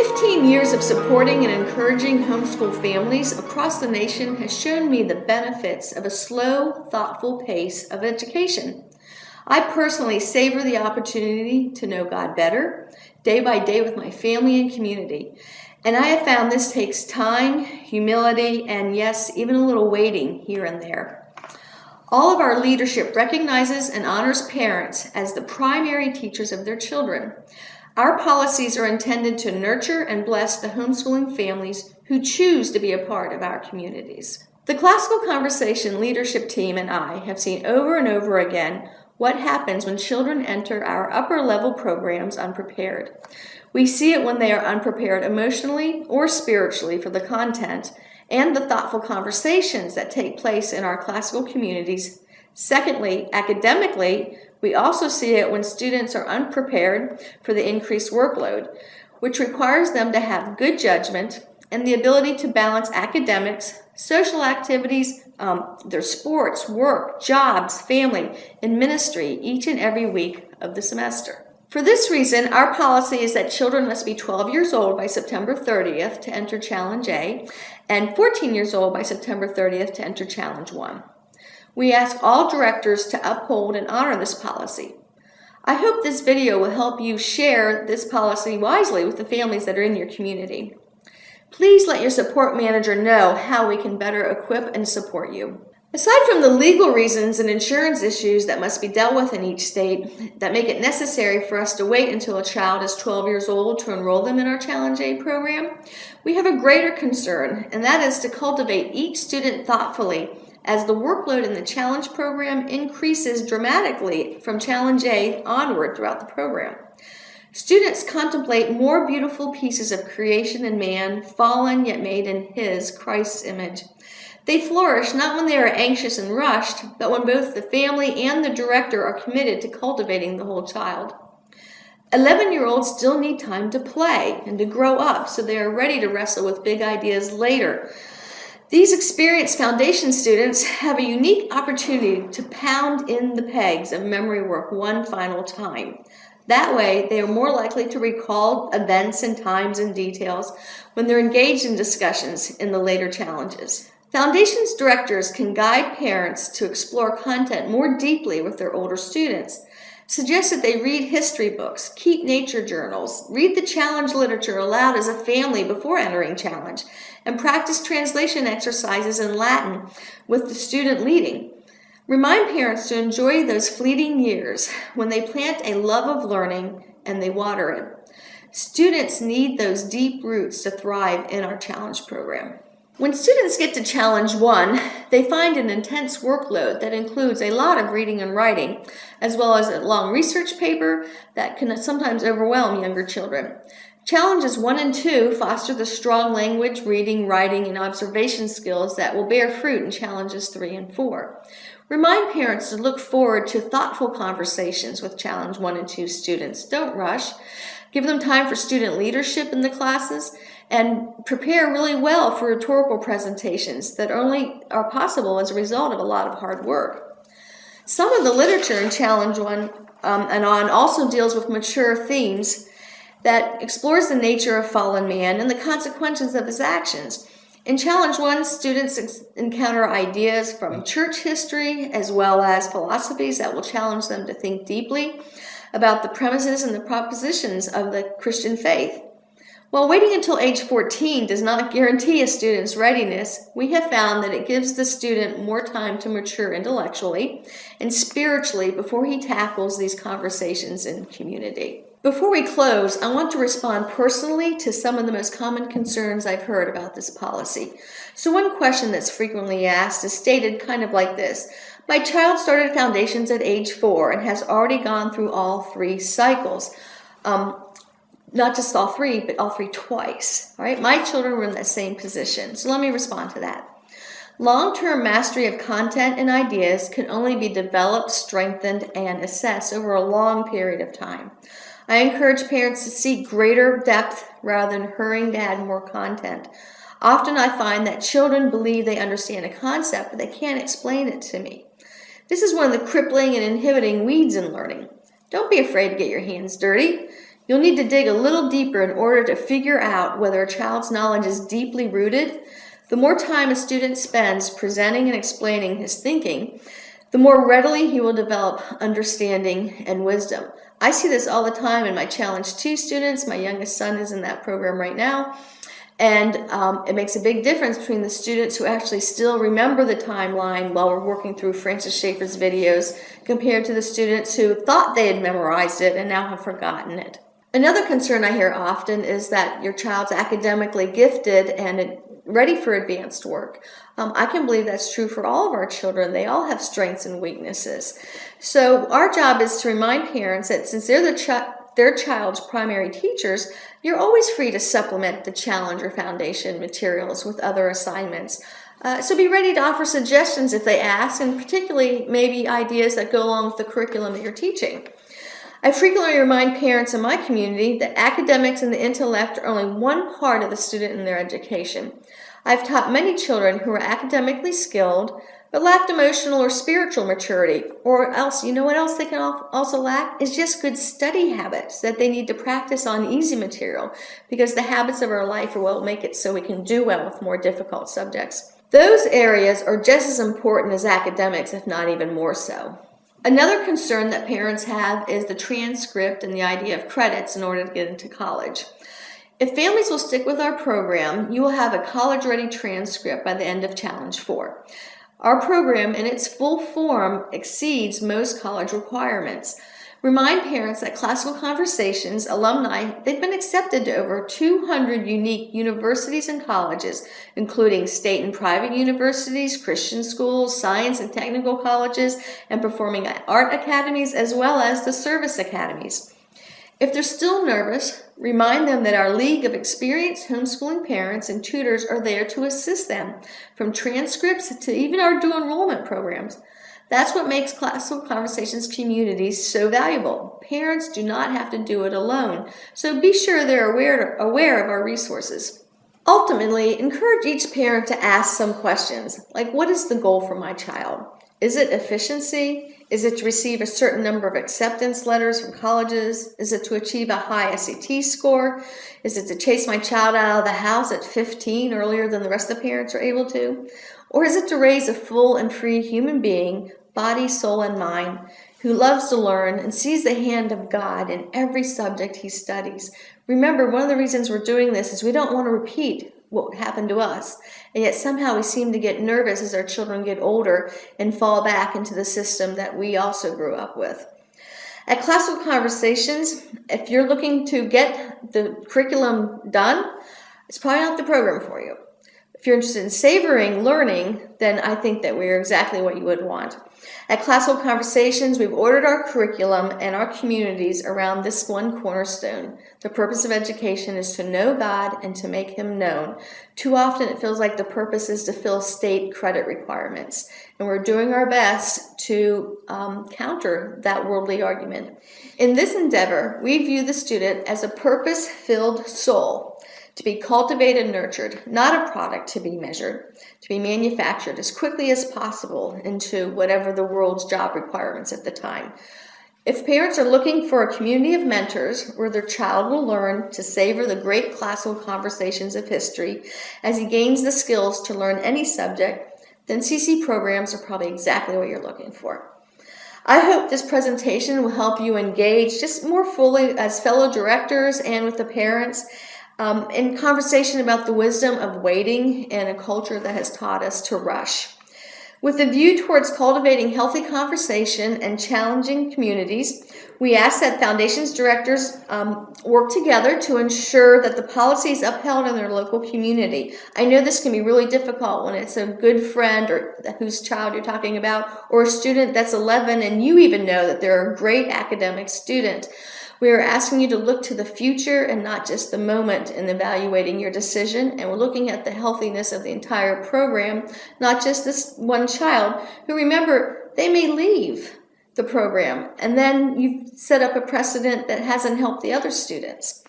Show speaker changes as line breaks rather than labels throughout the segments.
15 years of supporting and encouraging homeschool families across the nation has shown me the benefits of a slow, thoughtful pace of education. I personally savor the opportunity to know God better, day by day with my family and community. And I have found this takes time, humility, and yes, even a little waiting here and there. All of our leadership recognizes and honors parents as the primary teachers of their children. Our policies are intended to nurture and bless the homeschooling families who choose to be a part of our communities. The Classical Conversation leadership team and I have seen over and over again what happens when children enter our upper level programs unprepared. We see it when they are unprepared emotionally or spiritually for the content and the thoughtful conversations that take place in our classical communities. Secondly, academically, we also see it when students are unprepared for the increased workload, which requires them to have good judgment and the ability to balance academics, social activities, their sports, work, jobs, family, and ministry each and every week of the semester. For this reason, our policy is that children must be 12 years old by September 30th to enter Challenge A and 14 years old by September 30th to enter Challenge 1. We ask all directors to uphold and honor this policy. I hope this video will help you share this policy wisely with the families that are in your community. Please let your support manager know how we can better equip and support you. Aside from the legal reasons and insurance issues that must be dealt with in each state that make it necessary for us to wait until a child is 12 years old to enroll them in our Challenge A program, we have a greater concern, and that is to cultivate each student thoughtfully as the workload in the Challenge program increases dramatically from Challenge A onward throughout the program. Students contemplate more beautiful pieces of creation in man, fallen yet made in His, Christ's image. They flourish not when they are anxious and rushed, but when both the family and the director are committed to cultivating the whole child. 11-year-olds still need time to play and to grow up so they are ready to wrestle with big ideas later. These experienced foundation students have a unique opportunity to pound in the pegs of memory work one final time. That way, they are more likely to recall events and times and details when they're engaged in discussions in the later challenges. Foundations directors can guide parents to explore content more deeply with their older students. Suggest that they read history books, keep nature journals, read the challenge literature aloud as a family before entering challenge, and practice translation exercises in Latin with the student leading. Remind parents to enjoy those fleeting years when they plant a love of learning and they water it. Students need those deep roots to thrive in our challenge program. When students get to Challenge 1, they find an intense workload that includes a lot of reading and writing, as well as a long research paper that can sometimes overwhelm younger children. Challenges 1 and 2 foster the strong language, reading, writing, and observation skills that will bear fruit in Challenges 3 and 4. Remind parents to look forward to thoughtful conversations with Challenge 1 and 2 students. Don't rush. Give them time for student leadership in the classes and prepare really well for rhetorical presentations that only are possible as a result of a lot of hard work. Some of the literature in Challenge 1 and on also deals with mature themes that explores the nature of fallen man and the consequences of his actions. In Challenge 1, students encounter ideas from church history as well as philosophies that will challenge them to think deeply about the premises and the propositions of the Christian faith. While waiting until age 14 does not guarantee a student's readiness, we have found that it gives the student more time to mature intellectually and spiritually before he tackles these conversations in community. Before we close, I want to respond personally to some of the most common concerns I've heard about this policy. So one question that's frequently asked is stated kind of like this. My child started Foundations at age 4 and has already gone through all 3 cycles. Not just all 3, but all 3 twice. All right? My children were in that same position. So let me respond to that. Long-term mastery of content and ideas can only be developed, strengthened, and assessed over a long period of time. I encourage parents to seek greater depth rather than hurrying to add more content. Often I find that children believe they understand a concept, but they can't explain it to me. This is one of the crippling and inhibiting weeds in learning. Don't be afraid to get your hands dirty. You'll need to dig a little deeper in order to figure out whether a child's knowledge is deeply rooted. The more time a student spends presenting and explaining his thinking, the more readily he will develop understanding and wisdom. I see this all the time in my Challenge 2 students. My youngest son is in that program right now. And it makes a big difference between the students who actually still remember the timeline while we're working through Francis Schaeffer's videos compared to the students who thought they had memorized it and now have forgotten it. Another concern I hear often is that your child's academically gifted and ready for advanced work. I can believe that's true for all of our children. They all have strengths and weaknesses. So our job is to remind parents that since they're their child's primary teachers, you're always free to supplement the Challenger Foundation materials with other assignments. So be ready to offer suggestions if they ask, and particularly maybe ideas that go along with the curriculum that you're teaching. I frequently remind parents in my community that academics and the intellect are only one part of the student in their education. I've taught many children who are academically skilled but lacked emotional or spiritual maturity, or else, you know what else they can also lack? Is just good study habits that they need to practice on easy material, because the habits of our life are what will make it so we can do well with more difficult subjects. Those areas are just as important as academics, if not even more so. Another concern that parents have is the transcript and the idea of credits in order to get into college. If families will stick with our program, you will have a college-ready transcript by the end of Challenge 4. Our program in its full form exceeds most college requirements. Remind parents that Classical Conversations alumni, they've been accepted to over 200 unique universities and colleges, including state and private universities, Christian schools, science and technical colleges, and performing art academies, as well as the service academies. If they're still nervous, remind them that our League of Experienced Homeschooling Parents and Tutors are there to assist them, from transcripts to even our dual enrollment programs. That's what makes Classical Conversations communities so valuable. Parents do not have to do it alone, so be sure they're aware of our resources. Ultimately, encourage each parent to ask some questions, like, what is the goal for my child? Is it efficiency? Is it to receive a certain number of acceptance letters from colleges? Is it to achieve a high SAT score? Is it to chase my child out of the house at 15 earlier than the rest of the parents are able to? Or is it to raise a full and free human being, body, soul, and mind, who loves to learn and sees the hand of God in every subject he studies? Remember, one of the reasons we're doing this is we don't want to repeat what happened to us, and yet somehow we seem to get nervous as our children get older and fall back into the system that we also grew up with. At Classical Conversations, if you're looking to get the curriculum done, it's probably not the program for you. If you're interested in savoring learning, then I think that we're exactly what you would want. At Classical Conversations, we've ordered our curriculum and our communities around this one cornerstone. The purpose of education is to know God and to make Him known. Too often it feels like the purpose is to fill state credit requirements, and we're doing our best to counter that worldly argument. In this endeavor, we view the student as a purpose-filled soul, to be cultivated and nurtured, not a product to be measured, to be manufactured as quickly as possible into whatever the world's job requirements at the time. If parents are looking for a community of mentors where their child will learn to savor the great classical conversations of history as he gains the skills to learn any subject, then CC programs are probably exactly what you're looking for. I hope this presentation will help you engage just more fully as fellow directors and with the parents in conversation about the wisdom of waiting in a culture that has taught us to rush. With a view towards cultivating healthy conversation and challenging communities, we ask that Foundation's directors work together to ensure that the policy is upheld in their local community. I know this can be really difficult when it's a good friend or whose child you're talking about, or a student that's 11 and you even know that they're a great academic student. We are asking you to look to the future and not just the moment in evaluating your decision, and we're looking at the healthiness of the entire program, not just this one child, who, remember, they may leave the program, and then you've set up a precedent that hasn't helped the other students.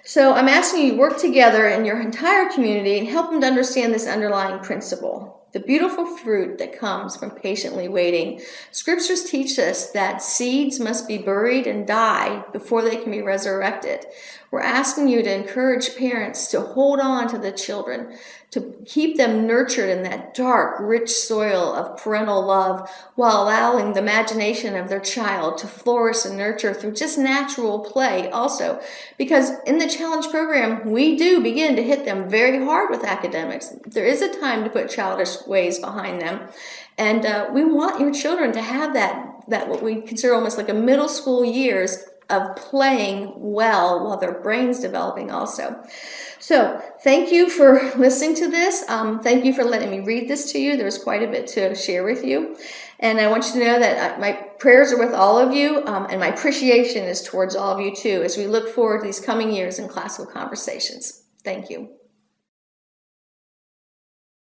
So I'm asking you to work together in your entire community and help them to understand this underlying principle. the beautiful fruit that comes from patiently waiting. Scriptures teach us that seeds must be buried and die before they can be resurrected. We're asking you to encourage parents to hold on to the children, to keep them nurtured in that dark, rich soil of parental love, while allowing the imagination of their child to flourish and nurture through just natural play also. Because in the challenge program, we do begin to hit them very hard with academics. There is a time to put childish ways behind them. And we want your children to have that what we consider almost like a middle school years of playing well while their brain's developing also. So thank you for listening to this. Thank you for letting me read this to you. There's quite a bit to share with you. And I want you to know that my prayers are with all of you, and my appreciation is towards all of you too, as we look forward to these coming years in classical conversations. Thank you.